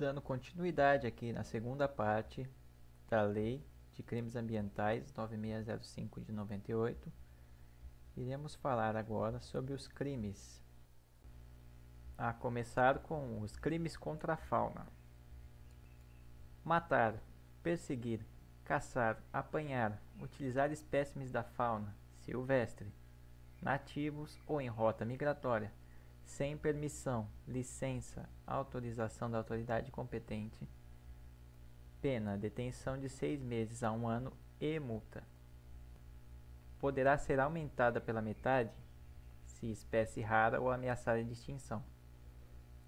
Dando continuidade aqui na segunda parte da Lei de Crimes Ambientais 9605 de 98, iremos falar agora sobre os crimes, a começar com os crimes contra a fauna. Matar, perseguir, caçar, apanhar, utilizar espécimes da fauna silvestre, nativos ou em rota migratória, sem permissão, licença, autorização da autoridade competente, pena, detenção de 6 meses a 1 ano e multa. Poderá ser aumentada pela metade se espécie rara ou ameaçada de extinção,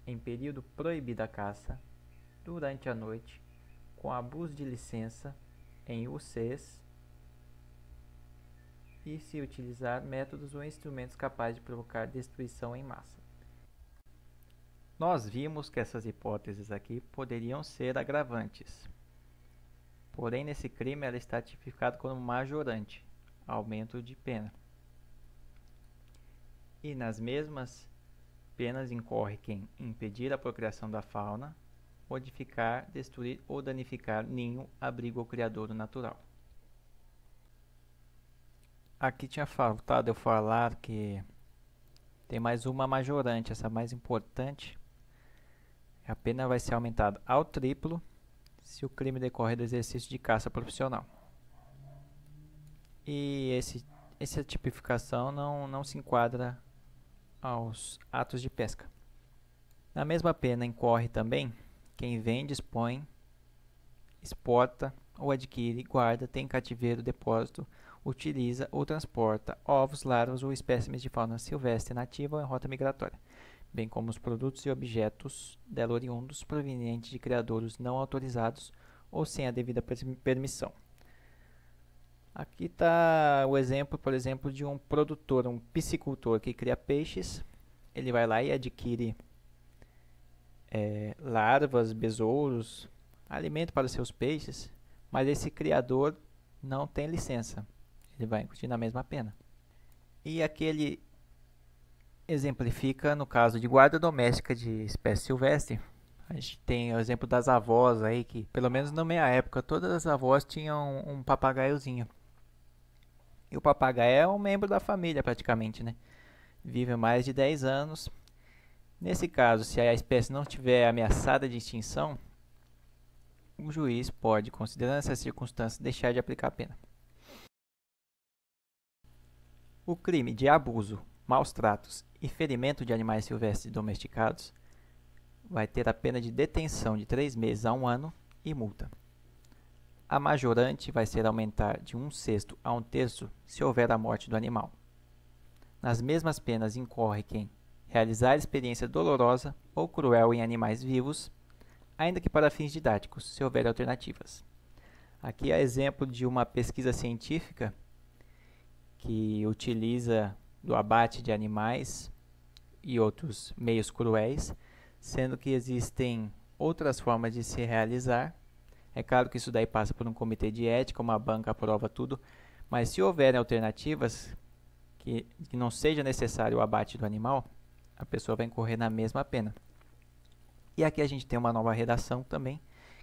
em período proibido a caça, durante a noite, com abuso de licença, em UCs, e se utilizar métodos ou instrumentos capazes de provocar destruição em massa. Nós vimos que essas hipóteses aqui poderiam ser agravantes. Porém, nesse crime ela está tipificada como majorante, aumento de pena. E nas mesmas penas incorre quem impedir a procriação da fauna, modificar, destruir ou danificar ninho, abrigo ou criadouro natural. Aqui tinha faltado eu falar que tem mais uma majorante, essa mais importante. A pena vai ser aumentada ao triplo se o crime decorre do exercício de caça profissional. E essa tipificação não se enquadra aos atos de pesca. Na mesma pena incorre também quem vende, expõe, exporta ou adquire, guarda, tem cativeiro, depósito, utiliza ou transporta ovos, larvas ou espécimes de fauna silvestre nativa ou em rota migratória, bem como os produtos e objetos dela oriundos provenientes de criadouros não autorizados ou sem a devida permissão. Aqui está o exemplo, por exemplo, de um produtor, um piscicultor que cria peixes. Ele vai lá e adquire larvas, besouros, alimento para os seus peixes, mas esse criador não tem licença. Ele vai incutir na mesma pena. E aqui ele exemplifica no caso de guarda doméstica de espécie silvestre. A gente tem o exemplo das avós aí, que pelo menos na minha época todas as avós tinham um papagaiozinho. E o papagaio é um membro da família praticamente, né? Vive mais de 10 anos. Nesse caso, se a espécie não estiver ameaçada de extinção, o juiz pode, considerando essas circunstâncias, deixar de aplicar a pena. O crime de abuso, maus tratos e ferimento de animais silvestres domesticados vai ter a pena de detenção de 3 meses a 1 ano e multa. A majorante vai ser aumentar de 1/6 a 1/3 se houver a morte do animal. Nas mesmas penas incorre quem realizar experiência dolorosa ou cruel em animais vivos, ainda que para fins didáticos, se houver alternativas. Aqui é exemplo de uma pesquisa científica que utiliza do abate de animais e outros meios cruéis, sendo que existem outras formas de se realizar. É claro que isso daí passa por um comitê de ética, uma banca aprova tudo, mas se houverem alternativas que não seja necessário o abate do animal, a pessoa vai incorrer na mesma pena. E aqui a gente tem uma nova redação também,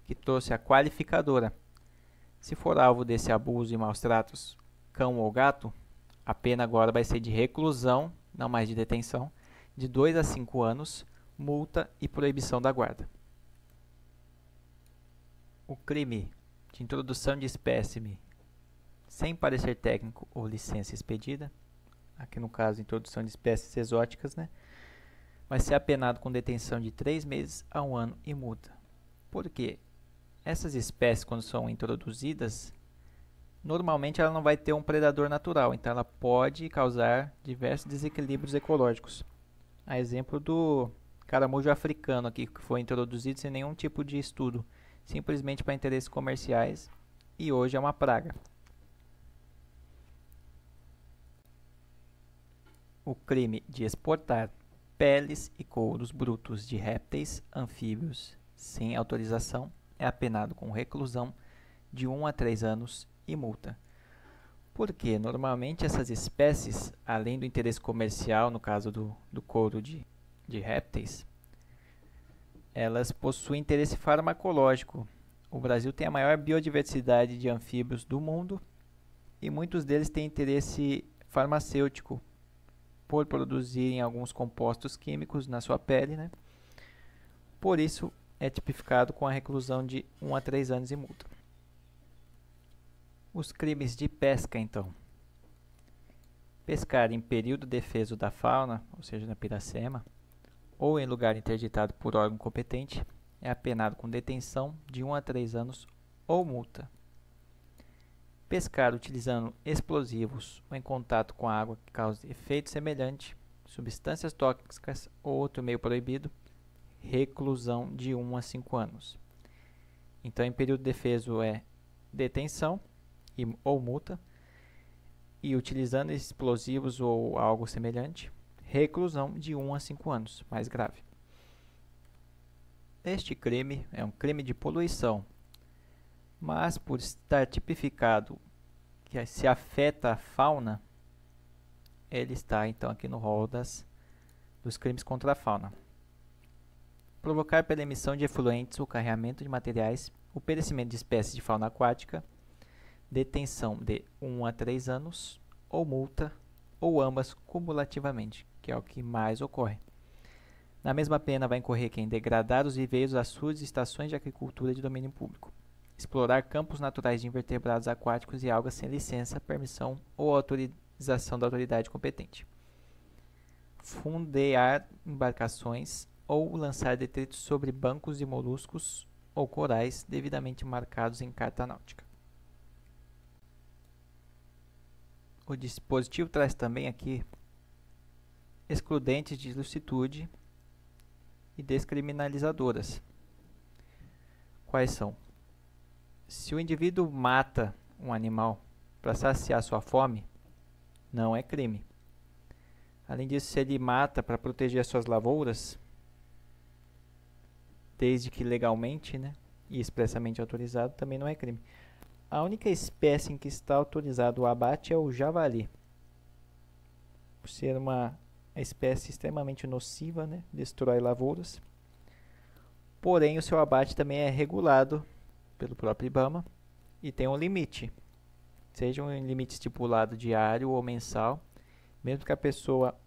que trouxe a qualificadora. Se for alvo desse abuso e maus tratos, cão ou gato, a pena agora vai ser de reclusão, não mais de detenção, de 2 a 5 anos, multa e proibição da guarda. O crime de introdução de espécime sem parecer técnico ou licença expedida, aqui no caso introdução de espécies exóticas, né, vai ser apenado com detenção de 3 meses a 1 ano e multa. Por quê? Essas espécies, quando são introduzidas, normalmente ela não vai ter um predador natural, então ela pode causar diversos desequilíbrios ecológicos. A exemplo do caramujo africano aqui, que foi introduzido sem nenhum tipo de estudo, simplesmente para interesses comerciais, e hoje é uma praga. O crime de exportar peles e couros brutos de répteis, anfíbios, sem autorização, é apenado com reclusão de 1 a 3 anos e multa. Porque normalmente essas espécies, além do interesse comercial, no caso do couro de répteis, elas possuem interesse farmacológico. O Brasil tem a maior biodiversidade de anfíbios do mundo e muitos deles têm interesse farmacêutico por produzirem alguns compostos químicos na sua pele, né? Por isso, é tipificado com a reclusão de 1 a 3 anos e multa. Os crimes de pesca, então. Pescar em período defeso da fauna, ou seja, na piracema, ou em lugar interditado por órgão competente, é apenado com detenção de 1 a 3 anos ou multa. Pescar utilizando explosivos ou em contato com a água que cause efeito semelhante, substâncias tóxicas ou outro meio proibido, reclusão de 1 a 5 anos. Então, em período defeso é detenção ou multa, e utilizando explosivos ou algo semelhante, reclusão de 1 a 5 anos, mais grave. Este crime é um crime de poluição, mas por estar tipificado que se afeta a fauna, ele está então aqui no rol dos crimes contra a fauna. Provocar pela emissão de efluentes o carregamento de materiais, o perecimento de espécies de fauna aquática, detenção de 1 a 3 anos, ou multa, ou ambas cumulativamente, que é o que mais ocorre. Na mesma pena vai incorrer quem degradar os viveiros, açudes e estações de agricultura de domínio público, explorar campos naturais de invertebrados aquáticos e algas sem licença, permissão ou autorização da autoridade competente, fundear embarcações ou lançar detritos sobre bancos de moluscos ou corais devidamente marcados em carta náutica. O dispositivo traz também aqui excludentes de ilicitude e descriminalizadoras. Quais são? Se o indivíduo mata um animal para saciar sua fome, não é crime. Além disso, se ele mata para proteger as suas lavouras, desde que legalmente, né, e expressamente autorizado, também não é crime. A única espécie em que está autorizado o abate é o javali, por ser uma espécie extremamente nociva, né, destrói lavouras. Porém, o seu abate também é regulado pelo próprio IBAMA e tem um limite, seja um limite estipulado diário ou mensal, mesmo que a pessoa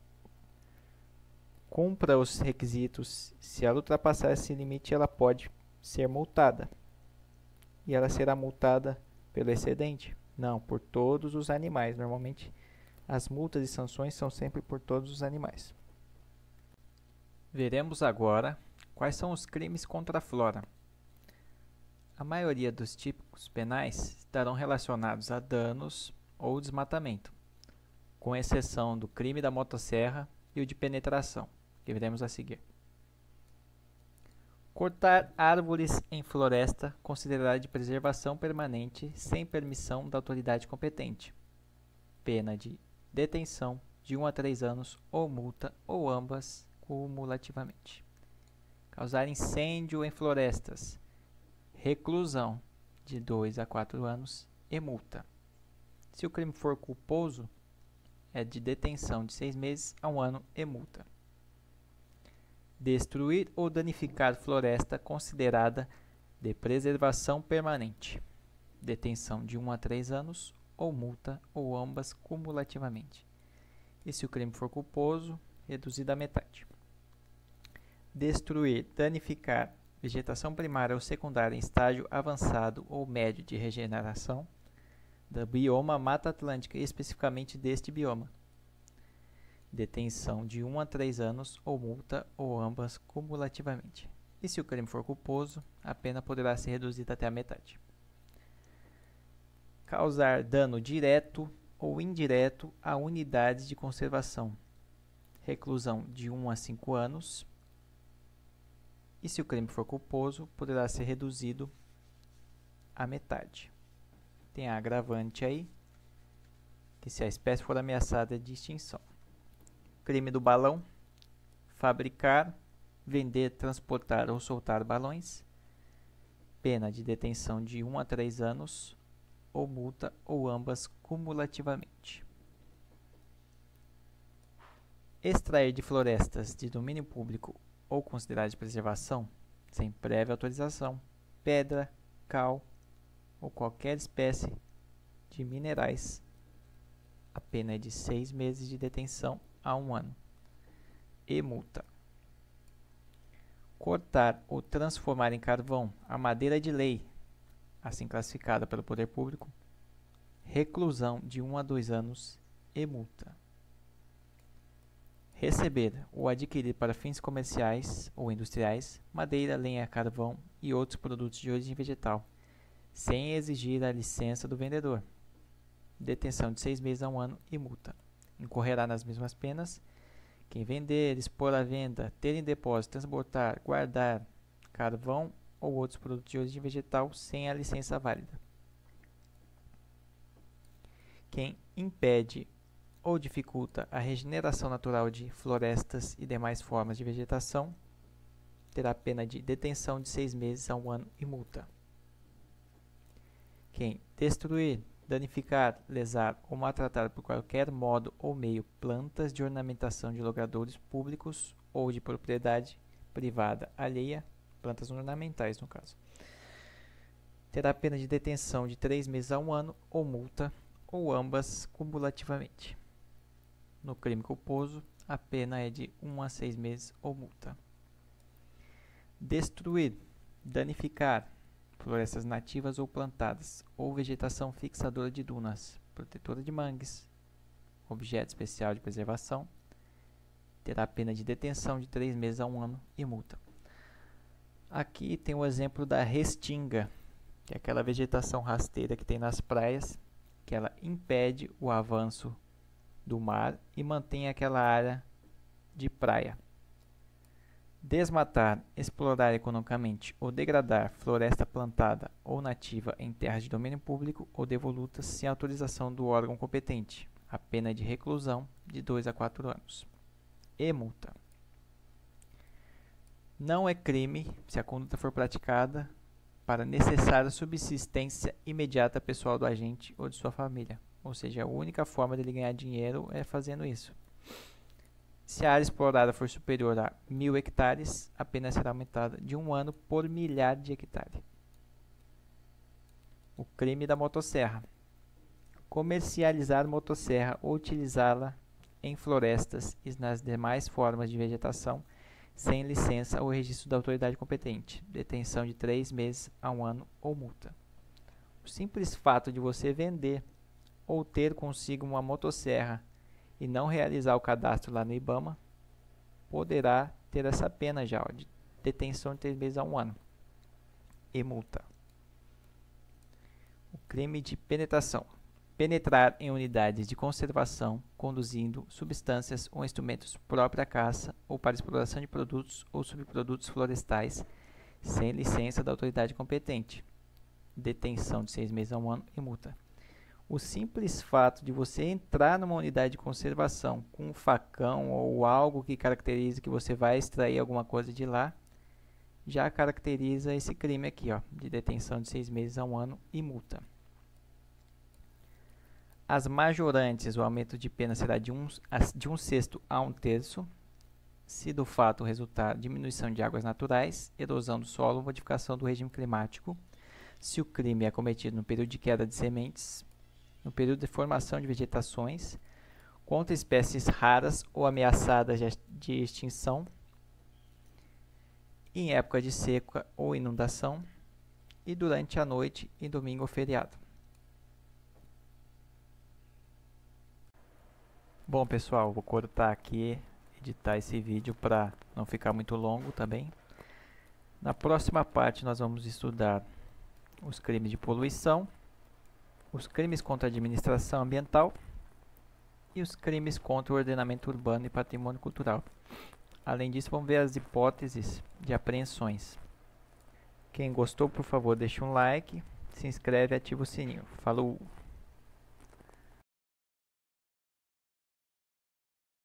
cumpra os requisitos. Se ela ultrapassar esse limite, ela pode ser multada. E ela será multada pelo excedente? Não, por todos os animais. Normalmente, as multas e sanções são sempre por todos os animais. Veremos agora quais são os crimes contra a flora. A maioria dos tipos penais estarão relacionados a danos ou desmatamento, com exceção do crime da motosserra e o de penetração, que veremos a seguir. Cortar árvores em floresta considerada de preservação permanente sem permissão da autoridade competente. Pena de detenção de 1 a 3 anos ou multa, ou ambas cumulativamente. Causar incêndio em florestas. Reclusão de 2 a 4 anos e multa. Se o crime for culposo, é de detenção de 6 meses a 1 ano e multa. Destruir ou danificar floresta considerada de preservação permanente. Detenção de 1 a 3 anos ou multa, ou ambas cumulativamente. E se o crime for culposo, reduzido à metade. Destruir, danificar vegetação primária ou secundária em estágio avançado ou médio de regeneração do bioma Mata Atlântica, especificamente deste bioma. Detenção de 1 a 3 anos ou multa, ou ambas cumulativamente. E se o crime for culposo, a pena poderá ser reduzida até a metade. Causar dano direto ou indireto a unidades de conservação. Reclusão de 1 a 5 anos. E se o crime for culposo, poderá ser reduzido à metade. Tem a agravante aí, que se a espécie for ameaçada de extinção. Crime do balão: fabricar, vender, transportar ou soltar balões. Pena de detenção de 1 a 3 anos, ou multa, ou ambas cumulativamente. Extrair de florestas de domínio público ou consideradas de preservação sem prévia autorização, pedra, cal ou qualquer espécie de minerais, a pena é de 6 meses de detenção a 1 ano e multa. Cortar ou transformar em carvão a madeira de lei, assim classificada pelo poder público, reclusão de 1 a 2 anos e multa. Receber ou adquirir para fins comerciais ou industriais madeira, lenha, carvão e outros produtos de origem vegetal, sem exigir a licença do vendedor. Detenção de 6 meses a 1 ano e multa. Incorrerá nas mesmas penas quem vender, expor à venda, ter em depósito, transportar, guardar carvão ou outros produtos de origem vegetal sem a licença válida. Quem impede ou dificulta a regeneração natural de florestas e demais formas de vegetação terá pena de detenção de 6 meses a 1 ano e multa. Quem destruir, danificar, lesar ou maltratar por qualquer modo ou meio plantas de ornamentação de logradouros públicos ou de propriedade privada alheia, plantas ornamentais no caso, terá pena de detenção de 3 meses a 1 ano ou multa, ou ambas cumulativamente. No crime culposo, a pena é de 1 a 6 meses ou multa. Destruir, danificar florestas nativas ou plantadas, ou vegetação fixadora de dunas, protetora de mangues, objeto especial de preservação, terá pena de detenção de 3 meses a 1 ano e multa. Aqui tem o exemplo da restinga, que é aquela vegetação rasteira que tem nas praias, que ela impede o avanço do mar e mantém aquela área de praia. Desmatar, explorar economicamente ou degradar floresta plantada ou nativa em terras de domínio público ou devolutas sem autorização do órgão competente. A pena é de reclusão de 2 a 4 anos. E multa. Não é crime se a conduta for praticada para necessária subsistência imediata pessoal do agente ou de sua família. Ou seja, a única forma dele ganhar dinheiro é fazendo isso. Se a área explorada for superior a 1.000 hectares, a pena será aumentada de 1 ano por milhar de hectare. O crime da motosserra. Comercializar motosserra ou utilizá-la em florestas e nas demais formas de vegetação sem licença ou registro da autoridade competente. Detenção de 3 meses a 1 ano ou multa. O simples fato de você vender ou ter consigo uma motosserra e não realizar o cadastro lá no IBAMA, poderá ter essa pena já, de detenção de 3 meses a 1 ano e multa. O crime de penetração. Penetrar em unidades de conservação, conduzindo substâncias ou instrumentos próprios à caça ou para exploração de produtos ou subprodutos florestais, sem licença da autoridade competente. Detenção de 6 meses a 1 ano e multa. O simples fato de você entrar numa unidade de conservação com um facão ou algo que caracterize que você vai extrair alguma coisa de lá, já caracteriza esse crime aqui, ó, de detenção de 6 meses a 1 ano e multa. As majorantes, o aumento de pena será de 1/6 a 1/3, se do fato resultar diminuição de águas naturais, erosão do solo ou modificação do regime climático, se o crime é cometido no período de queda de sementes, no período de formação de vegetações, contra espécies raras ou ameaçadas de extinção, em época de seca ou inundação, e durante a noite, em domingo ou feriado. Bom, pessoal, vou cortar aqui, editar esse vídeo para não ficar muito longo também. Na próxima parte nós vamos estudar os crimes de poluição, os crimes contra a administração ambiental e os crimes contra o ordenamento urbano e patrimônio cultural. Além disso, vamos ver as hipóteses de apreensões. Quem gostou, por favor, deixe um like, se inscreve e ativa o sininho. Falou!